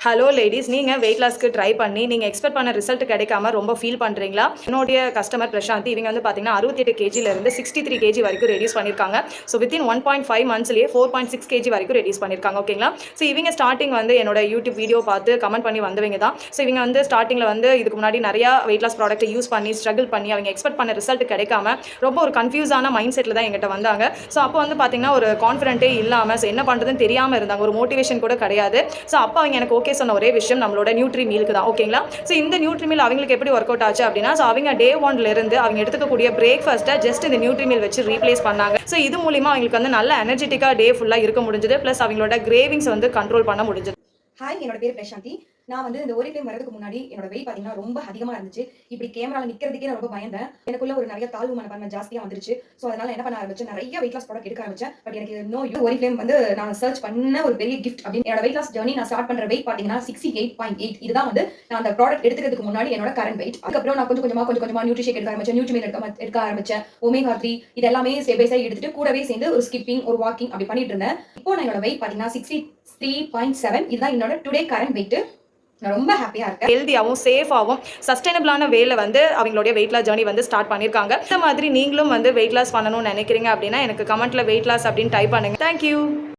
Hello ladies, நீங்கள் wait லாஸ்க்கு try பண்ணி நீங்கள் எக்ஸ்பெக்ட் பண்ண ரிசல்ட் கிடைக்காம ரொம்ப ஃபீல் பண்ணுறீங்களா? என்னுடைய கஸ்டமர் பிரசாந்தி இவங்க வந்து பார்த்தீங்கன்னா 68 கேஜிலேருந்து 63 கேஜி வரைக்கும் ரெடியூஸ் பண்ணியிருக்காங்க. ஸோ வித்தின் 1.5 மந்த்ஸ்லேயே 4.6 கேஜி வரைக்கும் ரெடியூஸ் பண்ணியிருக்காங்க. ஓகேங்களா? ஸோ இவங்க ஸ்டார்டிங் வந்து என்னோட யூடியூப் வீடியோ பார்த்து கமெண்ட் பண்ணி வந்தவங்க தான். ஸோ இவங்க வந்து ஸ்டார்டிங்கில் வந்து இதுக்கு முன்னாடி நிறையா வெயிட் லாஸ் ப்ராடக்ட்டை யூஸ் பண்ணி ஸ்ட்ரகிள் பண்ணி அவங்க எக்ஸ்பெக்ட் பண்ண ரிசல்ட் கிடைக்காம ரொம்ப ஒரு கன்ஃபியூஸான மைண்ட் செட்டில் தான் எங்கிட்ட வந்தாங்க. ஸோ அப்போ வந்து பார்த்தீங்கன்னா ஒரு கான்ஃபிடென்ட்டே இல்லாமல் ஸோ என்ன பண்ணுறதுன்னு தெரியாமல் இருந்தாங்க. ஒரு மோட்டிவேஷன் கூட கிடையாது. ஸோ அப்போ அவங்க எனக்கு ஓகே சொன்ன ஒரே விஷயம் நம்மளோட நியூட்ரி மீலுக்கு தான். ஓகேங்களா? ஸோ இந்த நியூட்ரி மீல் அவங்களுக்கு எப்படி ஒர்க் அவுட் ஆச்சு அப்படின்னா, ஸோ அவங்க டே ஒன்ல இருந்து அவங்க எடுத்துக்கக்கூடிய பிரேக்ஃபாஸ்ட்டை ஜஸ்ட் இந்த நியூட்ரி மீல் வச்சு ரீப்ளேஸ் பண்ணாங்க. ஸோ இது மூலிமா அவங்களுக்கு வந்து நல்ல எனர்ஜெட்டிக்காக டே ஃபுல்லாக இருக்க முடிஞ்சது. ப்ளஸ் அவங்களோட கிரேவிங்ஸ் வந்து கண்ட்ரோல் பண்ண முடிஞ்சது. ஹாய், என்னோட பேர் பிரசாந்தி. நான் வந்து இந்த ஓரிஃப்ளேம் வரதுக்கு முன்னாடி என்னோட வெயிட் பார்த்தீங்கன்னா ரொம்ப அதிகமா இருந்துச்சு. இப்படி கேமரால நிக்கிறதுக்கே நான் ரொம்ப பயந்தேன். எனக்குள்ள ஒரு நிறைய தாழ்வு மனப்பான்மை ஜாஸ்தியா வந்துருச்சு. ஸோ அதனால என்ன பண்ண ஆரம்பிச்சேன், நிறைய வெயிட் லாஸ் ப்ராடக்ட் எடுக்க ஆரம்பிச்சேன். பட் எனக்கு ஓரிஃப்ளேம் வந்து நான் சர்ச் பண்ண ஒரு பெரிய கிஃப்ட் அப்படின்னு. என்னோட வெயிட் லாஸ் ஜர்னி நான் ஸ்டார்ட் பண்ற வெயிட் பார்த்தீங்கன்னா 68.8. இதுதான் வந்து நான் அந்த ப்ராடக்ட் எடுத்துக்கிறதுக்கு முன்னாடி என்னோட கரண்ட் வெயிட். அதுக்கப்புறம் நான் கொஞ்சம் கொஞ்சமா நியூட்ரி ஷேக் எடுக்க ஆரம்பிச்சேன், நியூட்ரி மீல் எடுக்க ஆரம்பிச்சேன், ஒமேகா 3 இது எல்லாமே ஸ்டெப் பை ஸ்டெப் எடுத்துட்டு கூடவே சேர்ந்து ஒரு ஸ்கிப்பிங் ஒரு வாக்கிங் அப்படி பண்ணிட்டு இருந்தேன். இப்போ நான் என்னோட வெயிட் பார்த்தீங்கன்னா 63.7. இதுதான் என்னோட டுடே கரண்ட் வெயிட். நான் ரொம்ப ஹாப்பியா இருக்கேன். ஹெல்தியாகவும் சேஃபாகவும் சஸ்டைனபிளான வேல வந்து அவங்களுடைய வெயிட் லாஸ் ஜர்னி வந்து ஸ்டார்ட் பண்ணியிருக்காங்க. இந்த மாதிரி நீங்களும் வந்து வெயிட் லாஸ் பண்ணணும்னு நினைக்கிறீங்க அப்படின்னா எனக்கு கமெண்ட்ல வெயிட் லாஸ் அப்படின்னு டைப் பண்ணுங்க. தேங்க்யூ.